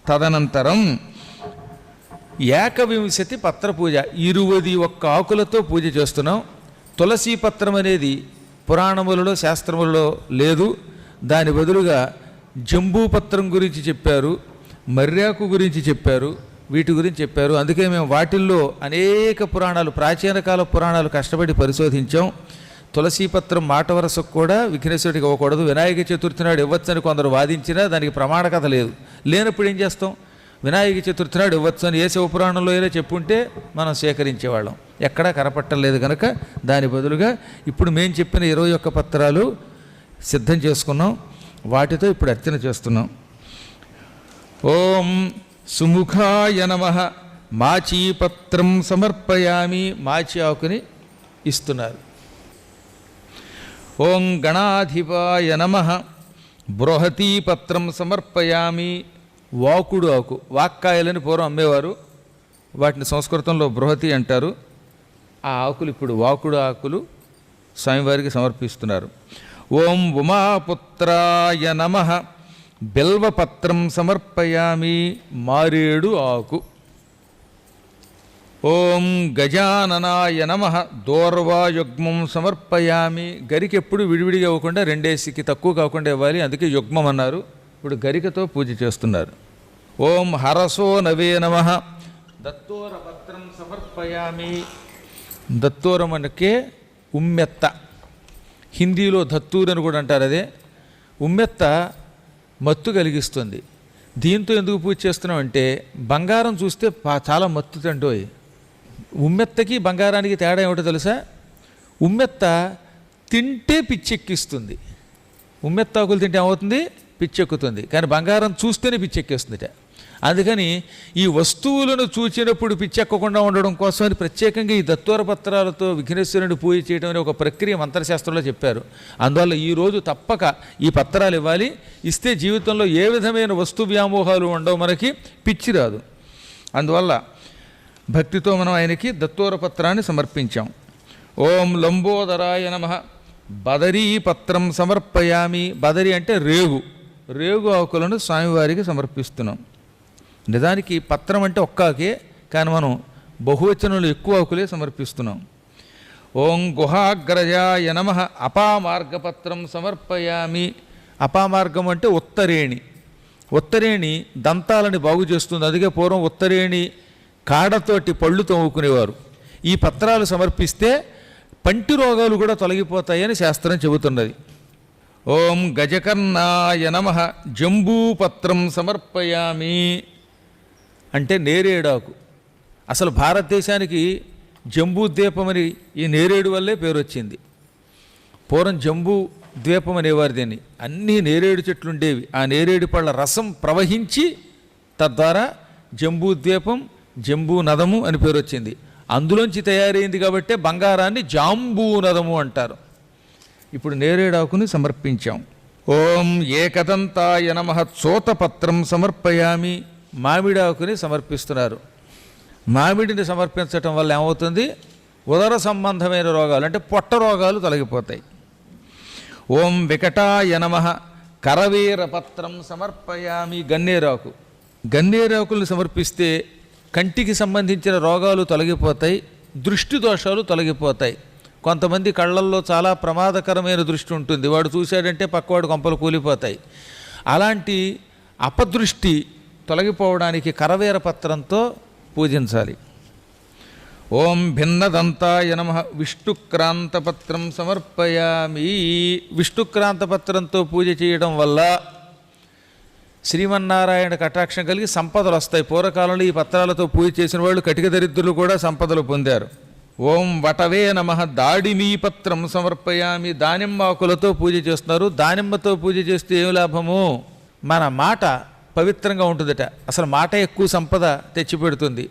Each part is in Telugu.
తదనంతరం ఏకవింశతి పత్ర పూజ, 21 ఆకులతో పూజ చేస్తున్నాం. తులసీ పత్రం అనేది పురాణములలో శాస్త్రములలో లేదు. దాని బదులుగా జంబూపత్రం గురించి చెప్పారు, మర్యాకు గురించి చెప్పారు, వీటి గురించి చెప్పారు. అందుకే మేము వాటిల్లో అనేక పురాణాలు, ప్రాచీన కాల పురాణాలు కష్టపడి పరిశోధించాం. తులసీపత్రం మాట వరసకు కూడా విఘ్నేశ్వరుడికి ఇవ్వకూడదు, వినాయక చతుర్థి నాడు ఇవ్వచ్చని కొందరు వాదించినా దానికి ప్రమాణ కథ లేదు. లేనప్పుడు ఏం చేస్తాం? వినాయక చతుర్థి నాడు ఇవ్వచ్చని ఏ శివపురాణంలో అయినా చెప్పుంటే మనం సేకరించేవాళ్ళం. ఎక్కడా కనపట్టలేదు కనుక దాని బదులుగా ఇప్పుడు మేము చెప్పిన 21 పత్రాలు సిద్ధం చేసుకున్నాం. వాటితో ఇప్పుడు అర్చన చేస్తున్నాం. ఓం సుముఖాయ నమః. మాచీపత్రం సమర్పయామి. మాచి ఆకుని ఇస్తున్నారు. ఓం గణాధిపాయ నమః. బృహతీపత్రం సమర్పయామి. వాకుడు ఆకు, వాక్కాయలని పూర్వం అమ్మేవారు, వాటిని సంస్కృతంలో బృహతి అంటారు. ఆ ఆకులు ఇప్పుడు వాకుడు ఆకులు స్వామివారికి సమర్పిస్తున్నారు. ఓం ఉమాపుత్రాయ నమః. బిల్వపత్రం సమర్పయామి. మారేడు ఆకు. ఓం గజాననాయ నమః. దూర్వాయుగ్మం సమర్పయామి. గరికి ఎప్పుడు విడివిడిగా ఇవ్వకుండా 2 తక్కువ కాకుండా ఇవ్వాలి, అందుకే యుగ్మం అన్నారు. ఇప్పుడు గరికతో పూజ చేస్తున్నారు. ఓం హరసో నవే నమః. దత్తోరపత్రం సమర్పయామి. దత్తోరం అనకే ఉమ్మెత్త, హిందీలో దత్తూరు అని కూడా అంటారు. అదే ఉమ్మెత్త మత్తు కలిగిస్తుంది. దీంతో ఎందుకు పూజ చేస్తున్నాం అంటే బంగారం చూస్తే చాలా మత్తు తంటోయ్. ఉమ్మెత్తకి బంగారానికి తేడా ఏమిటో తెలుసా? ఉమ్మెత్త తింటే పిచ్చెక్కిస్తుంది. ఉమ్మెత్తాకులు తింటే ఏమవుతుంది? పిచ్చెక్కుతుంది. కానీ బంగారం చూస్తేనే పిచ్చెక్కేస్తుందిట. అందుకని ఈ వస్తువులను చూచినప్పుడు పిచ్చెక్కకుండా ఉండడం కోసమని ప్రత్యేకంగా ఈ దత్తూర పత్రాలతో విఘ్నేశ్వరుని పూజ చేయడం అనే ఒక ప్రక్రియ మంత్రశాస్త్రంలో చెప్పారు. అందువల్ల ఈరోజు తప్పక ఈ పత్రాలు ఇవ్వాలి. ఇస్తే జీవితంలో ఏ విధమైన వస్తు వ్యామోహాలు ఉండవు, మనకి పిచ్చి రాదు. అందువల్ల భక్తితో మనం ఆయనకి దత్తూర పత్రాన్ని సమర్పించాం. ఓం లంబోదరాయ నమః. బదరీపత్రం సమర్పయామి. బదరి అంటే రేగు ఆకులను స్వామివారికి సమర్పిస్తున్నాం. నిజానికి పత్రం అంటే ఒక్కాకే, కానీ మనం బహువచనంలో ఎక్కువ ఆకులే సమర్పిస్తున్నాం. ఓం గుహాగ్రజాయ నమః. అపామార్గపత్రం సమర్పయామి. అపామార్గం అంటే ఉత్తరేణి దంతాలని బాగు చేస్తుంది. అందుకే పూర్వం ఉత్తరేణి కాడతోటి పళ్ళు తోముకునేవారు. ఈ పత్రాలు సమర్పిస్తే పంటి రోగాలు కూడా తొలగిపోతాయని శాస్త్రం చెబుతున్నది. ఓం గజకర్ణాయ నమః. జంబూపత్రం సమర్పయామి. అంటే నేరేడాకు. అసలు భారతదేశానికి జంబూ ద్వీపం అని ఈ నేరేడు వల్లే పేరు వచ్చింది. పూర్వం జంబూ ద్వీపం అనేవారు దీన్ని. అన్నీ నేరేడు చెట్లు ఉండేవి. ఆ నేరేడు పళ్ళ రసం ప్రవహించి తద్వారా జంబూ ద్వీపం, జంబూ నదము అని పేరు వచ్చింది. అందులోంచి తయారైంది కాబట్టే బంగారాన్ని జాంబూ నదము అంటారు. ఇప్పుడు నేరేడాకుని సమర్పించాం. ఓం ఏకదంతాయ నమః. చోతపత్రం సమర్పయామి. మామిడాకుని సమర్పిస్తున్నారు. మామిడిని సమర్పించటం వల్ల ఏమవుతుంది? ఉదర సంబంధమైన రోగాలు అంటే పొట్ట రోగాలు తొలగిపోతాయి. ఓం వికటాయ నమః. కరవీరపత్రం సమర్పయామి. గన్నేరాకుల్ని సమర్పిస్తే కంటికి సంబంధించిన రోగాలు తొలగిపోతాయి, దృష్టి దోషాలు తొలగిపోతాయి. కొంతమంది కళ్ళల్లో చాలా ప్రమాదకరమైన దృష్టి ఉంటుంది. వాడు చూశాడంటే పక్కవాడు కొంపలు కూలిపోతాయి. అలాంటి అపదృష్టి తొలగిపోవడానికి కరవీర పత్రంతో పూజించాలి. ఓం భిన్నదంతాయ నమః. విష్ణుక్రాంతపత్రం సమర్పయామి. విష్ణుక్రాంతపత్రంతో పూజ చేయడం వల్ల శ్రీమన్నారాయణ కటాక్షం కలిగి సంపదలు వస్తాయి. పూర్వకాలంలో ఈ పత్రాలతో పూజ చేసిన వాళ్ళు కటిక దరిద్రులు కూడా సంపదలు పొందారు. ఓం వటవే నమః. దాడిమీ పత్రం సమర్పయామి. దానిమ్మాకులతో పూజ చేస్తున్నారు. దానిమ్మతో పూజ చేస్తే ఏం లాభము? మన మాట పవిత్రంగా ఉంటుందట. అసలు మాట ఎక్కువ సంపద తెచ్చిపెడుతుంది.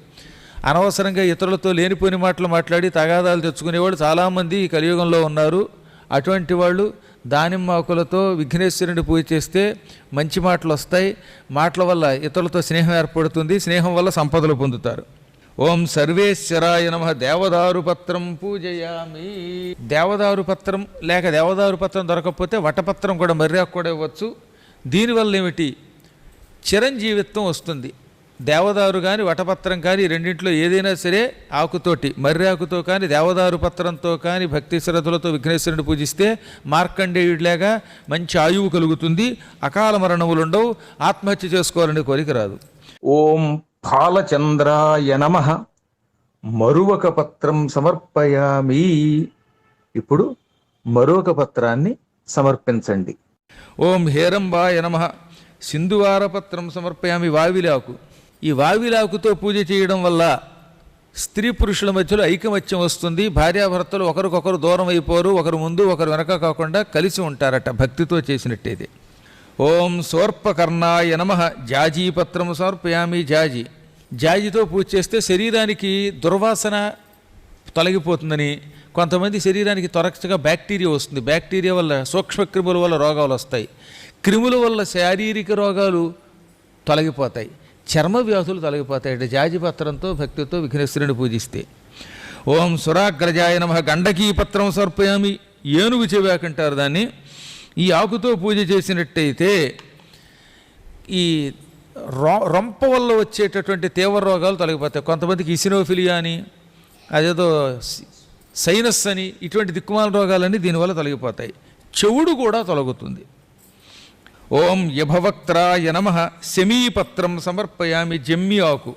అనవసరంగా ఇతరులతో లేనిపోని మాటలు మాట్లాడి తగాదాలు తెచ్చుకునేవాళ్ళు చాలామంది ఈ కలియుగంలో ఉన్నారు. అటువంటి వాళ్ళు దానిమ్మాకులతో విఘ్నేశ్వరుని పూజ చేస్తే మంచి మాటలు వస్తాయి. మాటల వల్ల ఇతరులతో స్నేహం ఏర్పడుతుంది. స్నేహం వల్ల సంపదలు పొందుతారు. ఓం సర్వేశ్వరాయ నమః. దేవదారు పత్రం పూజయామి. దేవదారు పత్రం లేక దేవదారు పత్రం దొరకకపోతే వటపత్రం కూడా మర్యాద కూడా ఇవ్వచ్చు. దీనివల్ల ఏమిటి? చిరంజీవిత్వం వస్తుంది. దేవదారు కానీ వటపత్రం కానీ రెండింటిలో ఏదైనా సరే ఆకుతోటి, మర్రి ఆకుతో కానీ దేవదారు పత్రంతో కానీ భక్తి శ్రద్ధలతో విఘ్నేశ్వరుని పూజిస్తే మార్కండేయుడిలాగా మంచి ఆయువు కలుగుతుంది, అకాల మరణములు ఉండవు, ఆత్మహత్య చేసుకోవాలనే కోరిక రాదు. ఓం బాలచంద్రాయ నమః. మరువక పత్రం సమర్పయామి. ఇప్పుడు మరొక పత్రాన్ని సమర్పించండి. ఓం హేరంబాయ నమః. సింధువారపత్రం సమర్పయామి. వావిలాకు. ఈ వావిలాకుతో పూజ చేయడం వల్ల స్త్రీ పురుషుల మధ్యలో ఐకమత్యం వస్తుంది. భార్యాభర్తలు ఒకరికొకరు దూరం అయిపోరు, ఒకరు ముందు ఒకరు వెనక కాకుండా కలిసి ఉంటారట భక్తితో చేసినట్టయితే. ఓం సోర్పకర్ణాయ నమః. జాజీపత్రం సమర్పయామి. జాజితో పూజ చేస్తే శరీరానికి దుర్వాసన తొలగిపోతుందని, కొంతమంది శరీరానికి తరచుగా బ్యాక్టీరియా వస్తుంది, బ్యాక్టీరియా వల్ల సూక్ష్మక్రిముల వల్ల రోగాలు వస్తాయి, క్రిముల వల్ల శారీరక రోగాలు తొలగిపోతాయి, చర్మ వ్యాధులు తొలగిపోతాయి జాజి పత్రంతో భక్తితో విఘ్నేశ్వరుని పూజిస్తే. ఓం సురాగ్రజాయ నమః. గండకీ పత్రం సమర్పయామి. ఏనుగు చెవాకంటారు దాన్ని. ఈ ఆకుతో పూజ చేసినట్టయితే ఈ రొంప వల్ల వచ్చేటటువంటి తీవ్ర రోగాలు తొలగిపోతాయి. కొంతమందికి ఇసినోఫిలియా అని, అదేదో సైనస్ అని, ఇటువంటి దిక్కుమాల రోగాలన్నీ దీనివల్ల తొలగిపోతాయి. చెవుడు కూడా తొలగుతుంది. ఓం యభవక్త్రాయ నమః. శమీపత్రం సమర్పయామి. జమ్మి ఆకు.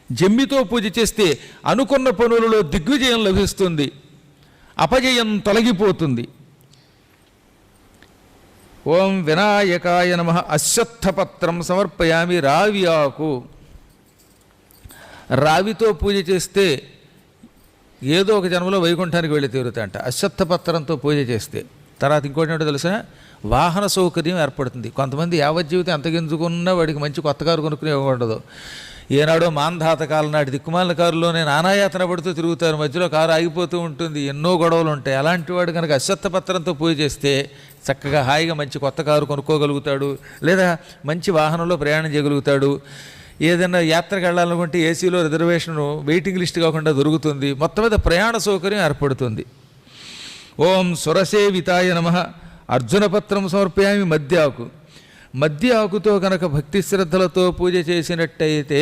జమ్మితో పూజ చేస్తే అనుకున్న పనులలో దిగ్విజయం లభిస్తుంది, అపజయం తొలగిపోతుంది. ఓం వినాయకాయ నమః. అశ్వత్థపత్రం సమర్పయామి. రావి ఆకు. రావితో పూజ చేస్తే ఏదో ఒక జన్మలో వైకుంఠానికి వెళ్ళి తీరుతాయంట అశ్వత్థపత్రంతో పూజ చేస్తే. తర్వాత ఇంకోటి ఏంటో తెలుసా, వాహన సౌకర్యం ఏర్పడుతుంది. కొంతమంది యావజ్జీవితం ఎంతగించుకున్నా వాడికి మంచి కొత్త కారు కొనుక్కునే ఉండదు. ఏనాడో మాంధాత కాలం నాటి దిక్కుమాలిన కారులోనే నానాయాతన పడుతూ తిరుగుతారు, మధ్యలో కారు ఆగిపోతూ ఉంటుంది, ఎన్నో గొడవలు ఉంటాయి. అలాంటి వాడు కనుక అశ్వత్థపత్రంతో పూజ చేస్తే చక్కగా హాయిగా మంచి కొత్త కారు కొనుక్కోగలుగుతాడు, లేదా మంచి వాహనంలో ప్రయాణం చేయగలుగుతాడు. ఏదైనా యాత్రకు వెళ్ళాలనుకుంటే ఏసీలో రిజర్వేషన్ వెయిటింగ్ లిస్ట్ కాకుండా దొరుకుతుంది. మొత్తం మీద ప్రయాణ సౌకర్యం ఏర్పడుతుంది. ఓం సురసేవితాయ నమః. అర్జునపత్రం సమర్పయామి. మద్య ఆకుతో కనుక భక్తి శ్రద్ధలతో పూజ చేసినట్టయితే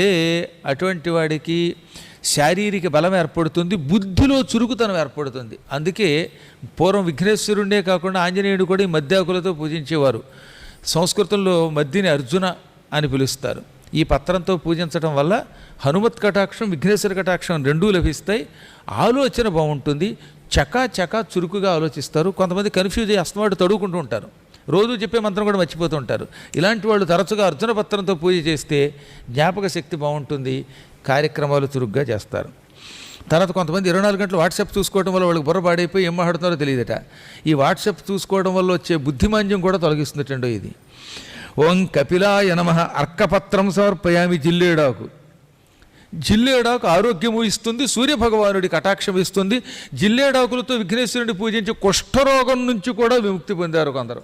అటువంటి వాడికి శారీరక బలం ఏర్పడుతుంది, బుద్ధిలో చురుకుతనం ఏర్పడుతుంది. అందుకే పూర్వం విఘ్నేశ్వరుడే కాకుండా ఆంజనేయుడు కూడా ఈ మద్యాకులతో పూజించేవారు. సంస్కృతంలో మద్దిని అర్జున అని పిలుస్తారు. ఈ పత్రంతో పూజించడం వల్ల హనుమత్ కటాక్షం, విఘ్నేశ్వర కటాక్షం రెండూ లభిస్తాయి. ఆలోచన బాగుంటుంది, చకా చురుకుగా ఆలోచిస్తారు. కొంతమంది కన్ఫ్యూజ్ అయ్యి అస్తమాటు తడుకుంటూ ఉంటారు, రోజు చెప్పే మంత్రం కూడా మర్చిపోతూ ఉంటారు. ఇలాంటి వాళ్ళు తరచుగా అర్జున పత్రంతో పూజ చేస్తే జ్ఞాపక శక్తి బాగుంటుంది, కార్యక్రమాలు చురుగ్గా చేస్తారు. తర్వాత కొంతమంది 24 గంటలు వాట్సాప్ చూసుకోవడం వల్ల వాళ్ళకి బుర్ర పాడైపోయి ఏం మాట్లాడుతున్నారో తెలియదట. ఈ వాట్సాప్ చూసుకోవడం వల్ల వచ్చే బుద్ధిమాంద్యం కూడా తొలగిస్తుందటండో ఇది. ఓం కపిలాయ నమః. అర్కపత్రం సమర్పయామి. జిల్లేడాకు ఆరోగ్యము ఇస్తుంది, సూర్యభగవానుడి కటాక్షం ఇస్తుంది. జిల్లేడాకులతో విఘ్నేశ్వరుడిని పూజించి కుష్ఠరోగం నుంచి కూడా విముక్తి పొందారు కొందరు.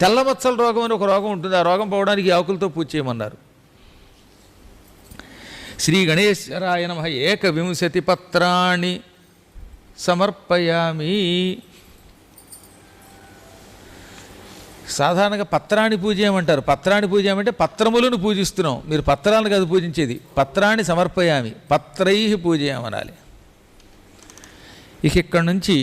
తెల్లమచ్చల రోగం అని ఒక రోగం ఉంటుంది, ఆ రోగం పోవడానికి ఆకులతో పూజ చేయమన్నారు. శ్రీ గణేశ్వరాయ నమః. 1 పత్రాణి సమర్పయామి. సాధారణంగా పత్రాన్ని పూజ ఏమంటారు. పత్రాన్ని పూజ ఏమంటే పత్రములను పూజిస్తున్నాం, మీరు పత్రాలను కాదు పూజించేది. పత్రాన్ని సమర్పయామి, పత్రై పూజ ఏమనాలి. ఇక్కడి నుంచి